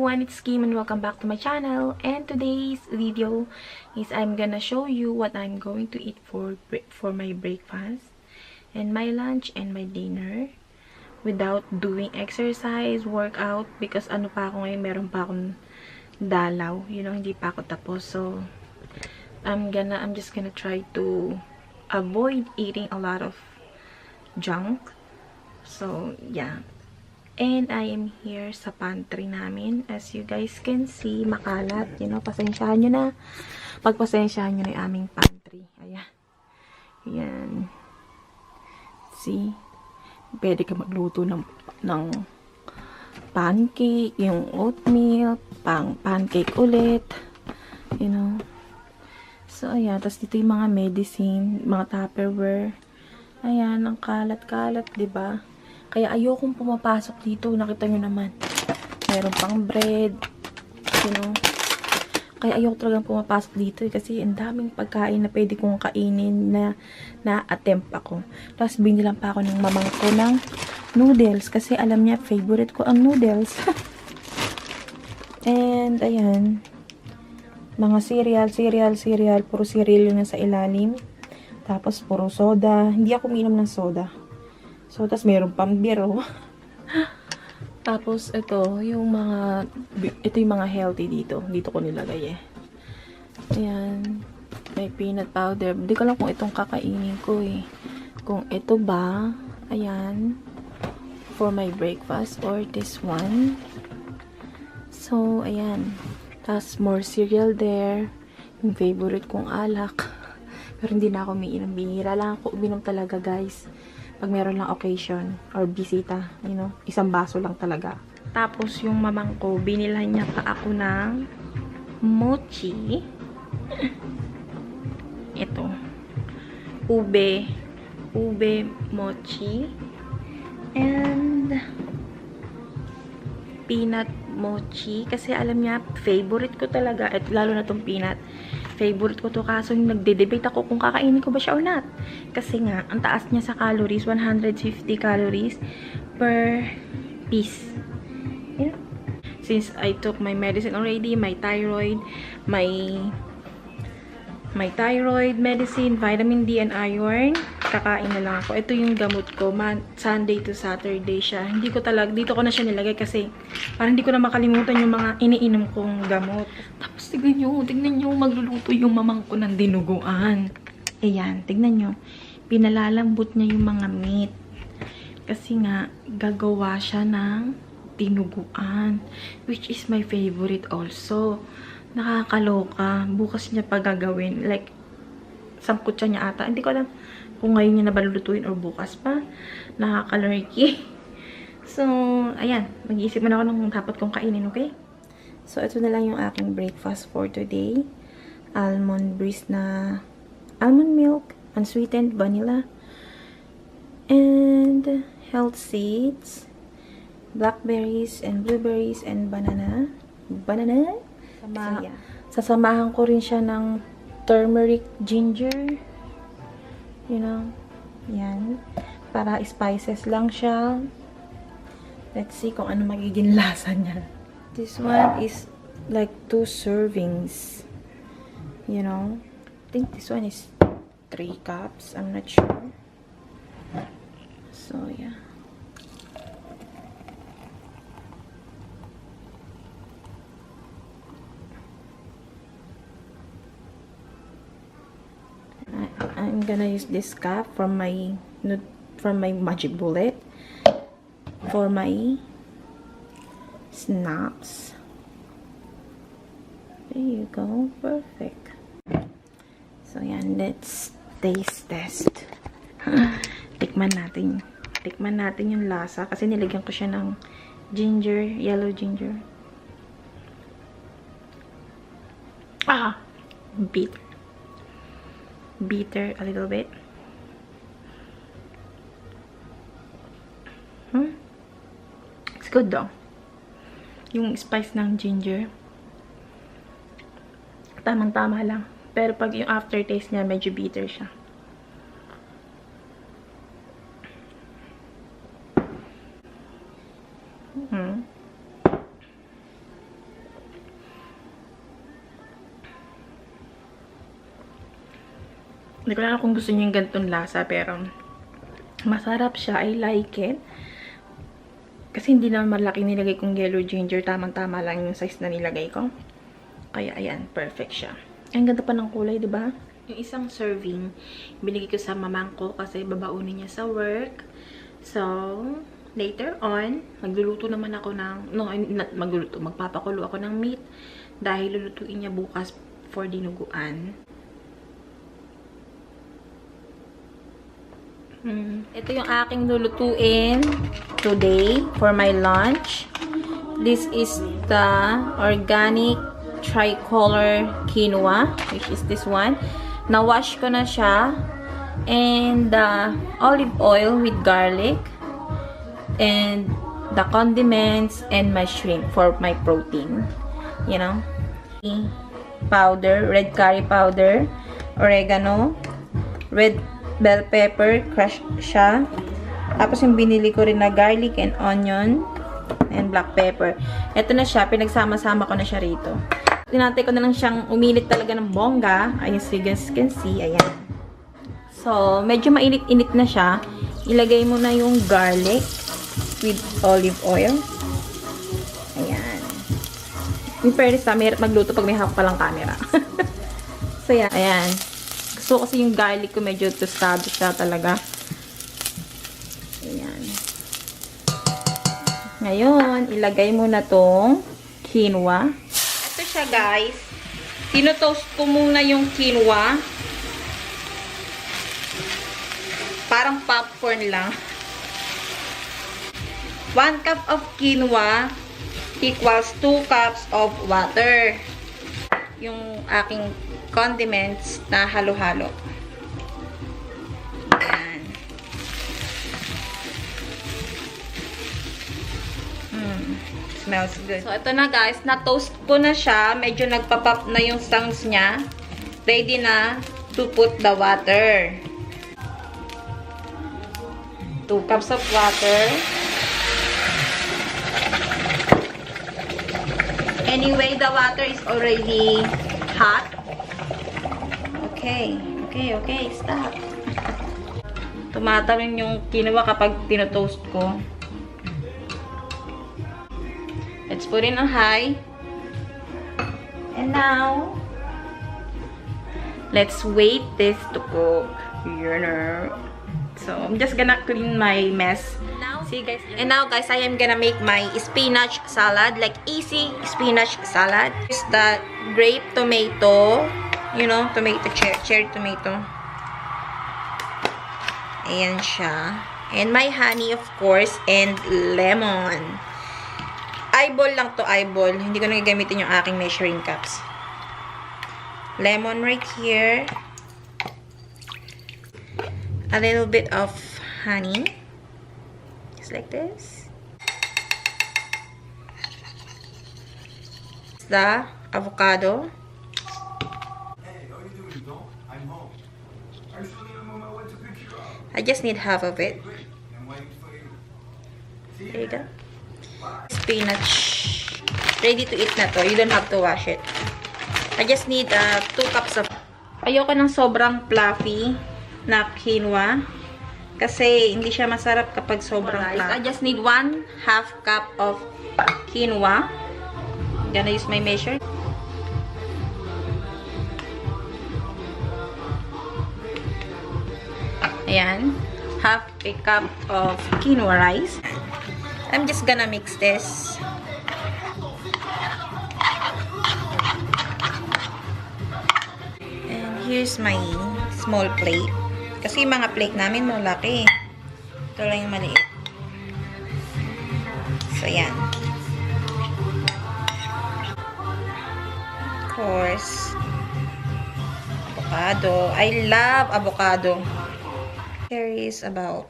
everyone, it's Kim and welcome back to my channel. And today's video is I'm gonna show you what I'm going to eat for my breakfast and my lunch and my dinner without doing exercise, workout, because ano pa ako ngayon, meron pa akong dalaw, hindi pa ako tapos. So I'm just gonna try to avoid eating a lot of junk. So yeah. And I am here sa pantry namin. As you guys can see, makalat. Pasensyahan nyo na. Pagpasensyahan nyo na yung aming pantry. Ayan. Ayan. See? Pwede ka magluto ng pancake, yung oatmeal, pancake ulit. So, ayan. Tapos dito yung mga medicine, mga Tupperware. Ayan, ang kalat-kalat, diba? Kaya ayokong pumapasok dito. Nakita nyo naman. Meron pang bread. Kaya ayoko talagang pumapasok dito. Kasi ang daming pagkain na pwede kong kainin na attempt ako. Tapos binilang pa ako ng mamang ko ng noodles. Kasi alam niya, favorite ko ang noodles. And, ayan. Mga cereal. Puro cereal yun sa ilalim. Tapos, puro soda. Hindi ako uminom ng soda. So, tas meron pang beer, oh. Tapos, ito yung mga healthy dito. Dito ko nilagay, eh. Ayan. May peanut powder. Hindi ko lang kung itong kakainin ko, eh. Kung ito ba, ayan, for my breakfast, or this one. So, ayan. Tas, more cereal there. Yung favorite kong alak. Pero hindi na ako umiinom. Bihira lang ako uminom talaga, guys. Pag meron lang occasion or bisita, isang baso lang talaga. Tapos, yung mamang ko, binilhan niya pa ako ng mochi. Ito. Ube mochi. And peanut mochi. Kasi alam niya, favorite ko talaga. At lalo na tong peanut. Favorite ko to, kaso yung nagde-debate ako kung kakainin ko ba siya or not. Kasi nga, ang taas niya sa calories, 150 calories per piece. Yeah. Since I took my medicine already, my thyroid medicine, vitamin D and iron, kakain na lang ako. Ito yung gamot ko, Sunday to Saturday siya. Dito ko na siya nilagay kasi parang hindi ko na makalimutan yung mga iniinom kong gamot. Tapos tignan nyo, magluluto yung mamang ko ng dinuguan. Ayan, tignan nyo. Pinalalambot niya yung mga meat. Kasi nga, gagawa siya ng dinuguan. Which is my favorite also. Nakakaloka. Bukas niya pa gagawin. Like, sangkot siya niya ata. Hindi ko alam kung ngayon niya na balulutuin or bukas pa. Nakakalurky. So, ayan. Mag-iisip mo na ako ng dapat kong kainin, okay? So, ito na lang yung aking breakfast for today. Almond milk, unsweetened vanilla, and health seeds, blackberries, and blueberries, and banana. Sasamahan ko rin siya ng turmeric, ginger. Yan. Para spices lang siya. Let's see kung ano magiging lasa niya. This one is like 2 servings. I think this one is 3 cups. I'm not sure. So, yeah. I'm gonna use this cup from my Magic Bullet for my snacks. There you go. Perfect. So, yan. Let's taste test. Tikman natin yung lasa. Kasi nilagyan ko siya ng ginger, yellow ginger. Bitter a little bit. It's good though. Yung spice ng ginger, tamang-tama lang. Pero pag yung aftertaste niya, medyo bitter siya. Hindi ko na alam kung gusto niyo yung ganitong lasa, pero masarap siya. I like it. Kasi hindi naman malaki nilagay kong yellow ginger. Tamang-tama lang yung size na nilagay ko. Kaya, ayan. Perfect siya. Ang ganda pa ng kulay, diba? Yung isang serving, binigay ko sa mamang ko kasi babaunin niya sa work. So, later on, magluluto naman ako ng, magpapakulo ako ng meat dahil lulutuin niya bukas for dinuguan. Ito yung aking lulutuin today for my lunch. This is the organic tricolor quinoa, which is this one. Na-wash ko na siya. And olive oil with garlic. And the condiments and my shrimp for my protein. You know. Powder, red curry powder, oregano, red bell pepper, crush siya. Tapos yung binili ko rin na garlic and onion and black pepper. Ito na siya, pinagsama-sama ko na siya rito. Tinatay ko na lang siyang uminit talaga ng bongga. As you guys can see, ayan. So, medyo mainit-init na siya. Ilagay mo na yung garlic with olive oil. Ayan. In fairness, mahirap magluto pag may hawak palang camera. So, yan. Ayan. Gusto kasi yung garlic ko medyo tostado siya talaga. Ayan. Ngayon, ilagay mo na tong quinoa. Ito siya, guys. Tinotoast ko muna yung quinoa. Parang popcorn lang. 1 cup of quinoa equals 2 cups of water. Yung aking condiments na halo-halo. Ayan. Smells good. So, ito na guys. Na-toast ko na siya. Medyo nagpa-pop na yung songs niya. Ready na to put the water. 2 cups of water. Anyway, the water is already hot. Okay. Stop. Tumatalon yung quinoa kapag tinotoast ko. Let's put it on high. And now, let's wait this to cook. You know. So, I'm just gonna clean my mess. See guys. And now guys, I am gonna make my spinach salad. Like easy spinach salad. Here's the grape tomato. You know, tomato, cherry tomato. Ayan siya. And my honey of course. And lemon. Eyeball lang to, eyeball. Hindi ko na gagamitin yung aking measuring cups. Lemon right here. A little bit of honey. Just like this. The avocado. Hey, all you do is go. I'm home. Actually, I'm on my way to pick you up. I just need half of it. Great. I'm waiting for you. See There you go. Bye. Spinach. Ready to eat na to. You don't have to wash it. I just need 2 cups of... Ayoko ng sobrang fluffy na quinoa. Kasi hindi siya masarap kapag sobrang fluffy. I just need 1/2 cup of quinoa. I'm gonna use my measure. Ayan. 1/2 cup of quinoa rice. I'm just gonna mix this. And here's my small plate. Kasi yung mga plate namin malaki. Ito lang yung maliit. So, yan. Of course. Avocado. I love avocado. There is about...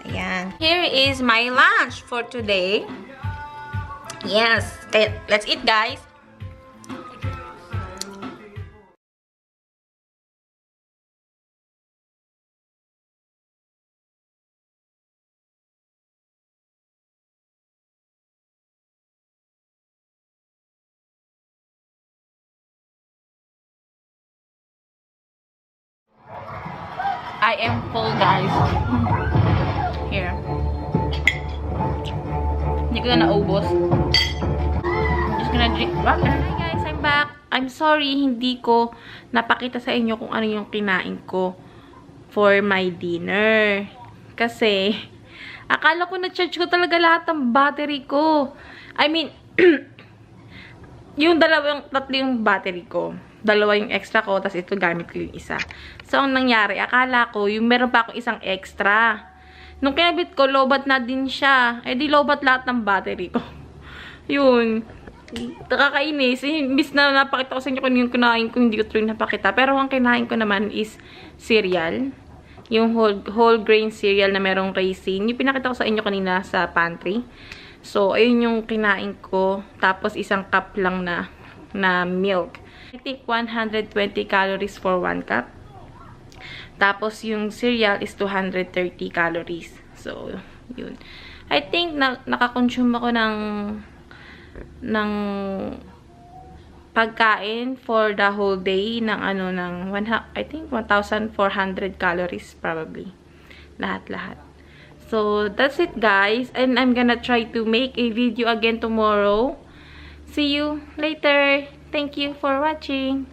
Ayan. Here is my lunch for today. Yes. Okay, let's eat, guys. I am full, guys. Here. Hindi ko na naubos. I'm just gonna drink water. Hi guys, I'm back. I'm sorry, hindi ko napakita sa inyo kung ano yung kinain ko for my dinner. Kasi, akala ko na-charge ko talaga lahat ng battery ko. I mean, yung tatlo yung battery ko. Dalawa yung extra ko, tapos ito gamit ko yung isa. So, ang nangyari, akala ko, yung meron pa akong isang extra. Nung kinabit ko, lobat na din siya. Eh, di lobat lahat ng battery ko. Yun. Nakakainis. Imbis na napakita ko sa inyo kung yung kinain ko, hindi ko tuloy napakita. Pero ang kinain ko naman is cereal. Yung whole grain cereal na merong raisin. Yung pinakita ko sa inyo kanina sa pantry. So, ayun yung kinain ko. Tapos, isang cup lang na milk. I think 120 calories for 1 cup. Tapos, yung cereal is 230 calories. So, yun. I think nakakonsume ako ng pagkain for the whole day ng I think 1,400 calories probably. Lahat-lahat. So, that's it guys. And I'm gonna try to make a video again tomorrow. See you later. Thank you for watching.